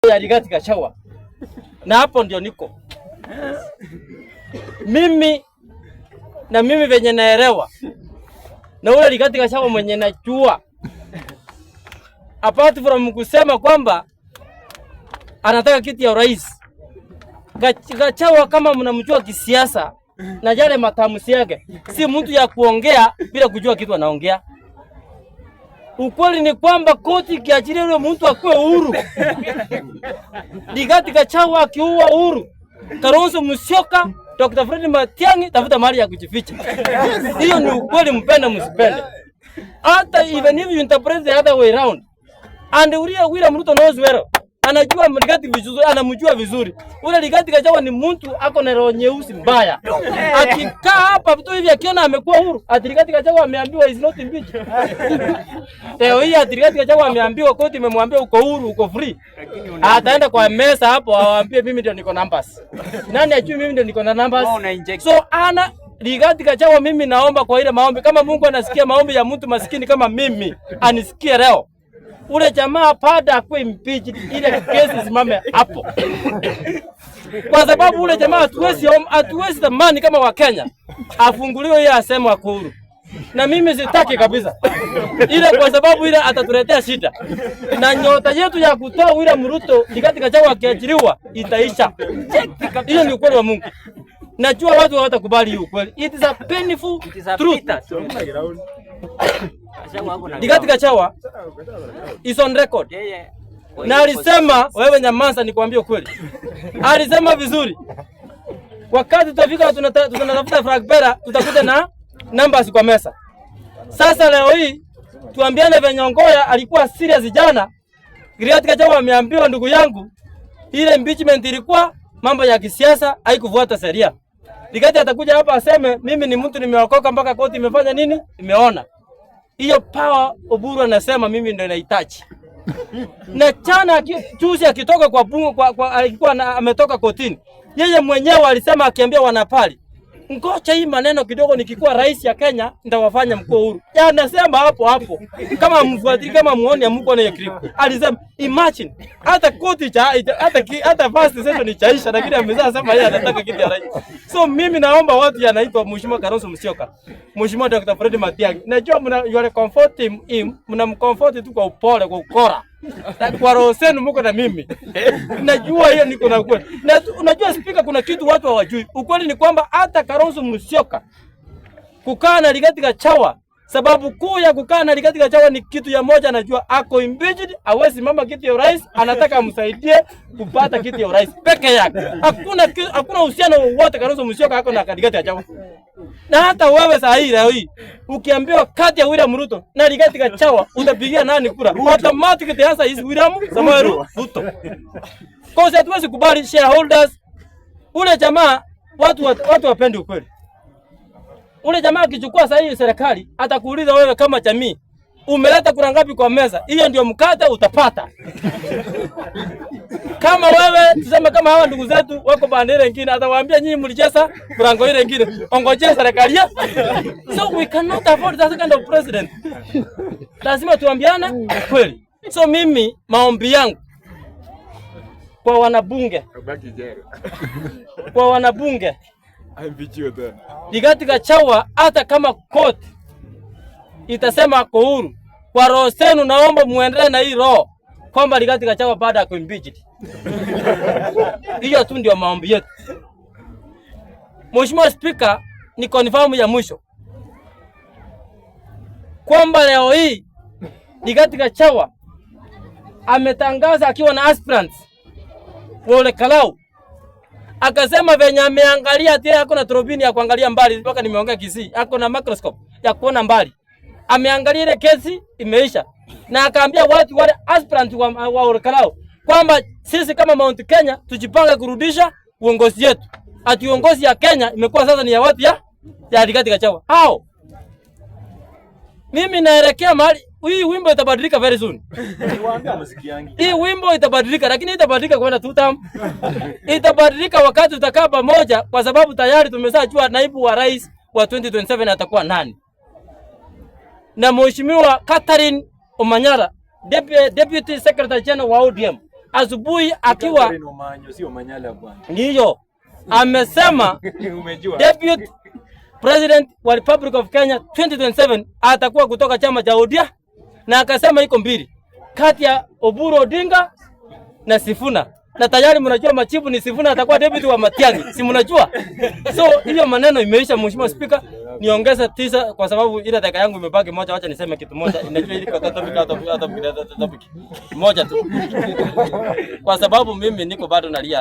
ya Rigathi Gachagua. Na hapo ndio niko. Mimi venye naelewa. Na ule Rigathi Gachagua mwenye najua. Apart from kusema kwamba anataka kiti ya urais. Gachagua kama mnamjua kisiasa na yale matamshi yake, si mtu ya kuongea bila kujua kitu anaongea. Ukweli ni kwamba koti kiachilia yule mtu akuwe uhuru. Rigathi Gachagua akiua uhuru, Kalonzo Musyoka, Dr. Fred Matiang'i tafuta mahali ya kujificha. Hiyo ni ukweli, mpende msipende. Hata even if you interpret the other way around. And William Ruto knows well. Anajua Rigathi vizuri, anamjua vizuri. Ule Rigathi Gachagua ni mtu ako na roho nyeusi mbaya. Akikaa hapa tu hivi akiona amekuwa huru, ati Rigathi Gachagua ameambiwa is not impeached. Leo hii ati Rigathi Gachagua ameambiwa koti imemwambia uko huru, uko free. Ataenda kwa mesa hapo awaambie mimi ndio niko numbers. Nani ajui mimi ndio niko na numbers? So Rigathi Gachagua, mimi naomba kwa ile maombi, kama Mungu anasikia maombi ya mtu maskini kama mimi, anisikie leo. Ule jamaa pada akwe impeached, ile kesi simame hapo. Kwa sababu ule jamaa hatuwezi thamani kama wa Kenya. Afunguliwe yeye aseme ako huru. Na mimi sitaki kabisa. Ile kwa sababu ile atatuletea shida. Na nyota yetu ya kutoa William Ruto Rigathi Gachagua akiachiliwa itaisha. Hiyo ni ukweli wa Mungu. Najua watu hawatakubali hiyo ukweli. It is a painful truth. Rigathi Gachagua is on record. Na alisema, wewe nyamaza nikwambie ukweli. Alisema vizuri. Wakati tutafika tunatafuta Fragbera, tutakuta na numbers kwa mesa. Sasa leo hii tuambiane venye Ongoya alikuwa serious jana. Rigathi Gachagua ameambiwa, ndugu yangu, ile impeachment ilikuwa mambo ya kisiasa, haikufuata sheria. Rigathi atakuja hapa aseme mimi ni mtu nimeokoka mpaka koti imefanya nini? Imeona. Hiyo power Oburu anasema mimi ndio nahitaji. Na chana juzi akitoka kwa bunge alikuwa ametoka kotini. Yeye mwenyewe alisema akiambia wanapali, ngoja hii maneno kidogo nikikuwa rais ya Kenya nitawafanya mkuu huru. Ya anasema hapo. Kama mfuatili kama muone mko na clip. Alisema imagine hata koti hata first session ichaisha lakini amezaa sema yeye anataka kiti ya rais. So mimi naomba watu yanaitwa Mheshimiwa Kalonzo Musyoka, Mheshimiwa Dr. Fred Matiang'i. Najua you are comforting him, mnamcomfort tu kwa upole, kwa ukora. Kwa roho zenu mko na mimi. Najua hiyo niko na ukweli. Na unajua speaker, kuna kitu watu hawajui. Ukweli ni kwamba hata Kalonzo Musyoka kukaa na Rigathi Gachagua, sababu kuu ya kukaa na Rigathi Gachagua ni kitu ya moja, anajua ako impeached, hawezi mama kiti ya urais, anataka amsaidie kupata kiti ya urais peke yake. Hakuna uhusiano wowote Kalonzo Musyoka ako na Rigathi Gachagua. Na hata wewe saa hii leo hii ukiambiwa kati ya William Ruto na Rigathi Gachagua utapigia nani kura? Automatic the answer is William Samoei Ruto. Kwa sababu hatuwezi kubali shareholders. Ule jamaa watu wapende ukweli. Ule jamaa akichukua saa hii serikali atakuuliza wewe kama jamii umeleta kura ngapi kwa meza? Hiyo ndio mkate utapata. Kama wewe tuseme kama hawa ndugu zetu wako bandera nyingine, atawaambia nyinyi mlicheza kurango ile nyingine, ongojea serikali. So we cannot afford that kind of president. Lazima tuambiane kweli. So mimi maombi yangu kwa wanabunge Rigathi Gachagua, hata kama koti itasema ako huru, kwa roho zenu naomba muendelee na hii roho kwamba Rigathi Gachagua baada ya kuimpeach. Hiyo tu ndio maombi yetu. Mheshimiwa Speaker, ni confirm ya mwisho kwamba leo hii Rigathi Gachagua ametangaza akiwa na aspirants Ole Kalau, akasema venye ameangalia ati yako na trobini ya kuangalia mbali, mpaka nimeongea Kisii, ako na microscope ya kuona mbali. Ameangalia ile kesi imeisha, na akaambia watu wale aspirant wa Ole Kalau kwamba sisi kama Mount Kenya tujipange kurudisha uongozi wetu. Ati uongozi ya Kenya imekuwa sasa ni ya watu ya Rigathi Gachagua. Hao mimi naelekea mahali hii wimbo itabadilika very soon. Hii wimbo itabadilika, lakini itabadilika kwenda 2 term. Itabadilika wakati tutakaa pamoja, kwa sababu tayari tumeshajua naibu wa rais wa 2027 atakuwa nani. Na Mheshimiwa Catherine Omanyala, Deputy Secretary General wa ODM, asubuhi akiwa ndiyo amesema Deputy President wa Republic of Kenya 2027 atakuwa kutoka chama cha ODM, na akasema iko mbili kati ya Oburu Odinga na Sifuna, na tayari mnajua machibu ni Sifuna atakuwa deputy wa Matiang'i, si mnajua? So hiyo maneno imeisha. Mheshimiwa Speaker, niongeze 9 kwa sababu ile dakika yangu imebaki moja. Acha niseme kitu moja, inajua ili kwa topic moja tu, kwa sababu mimi niko bado nalia.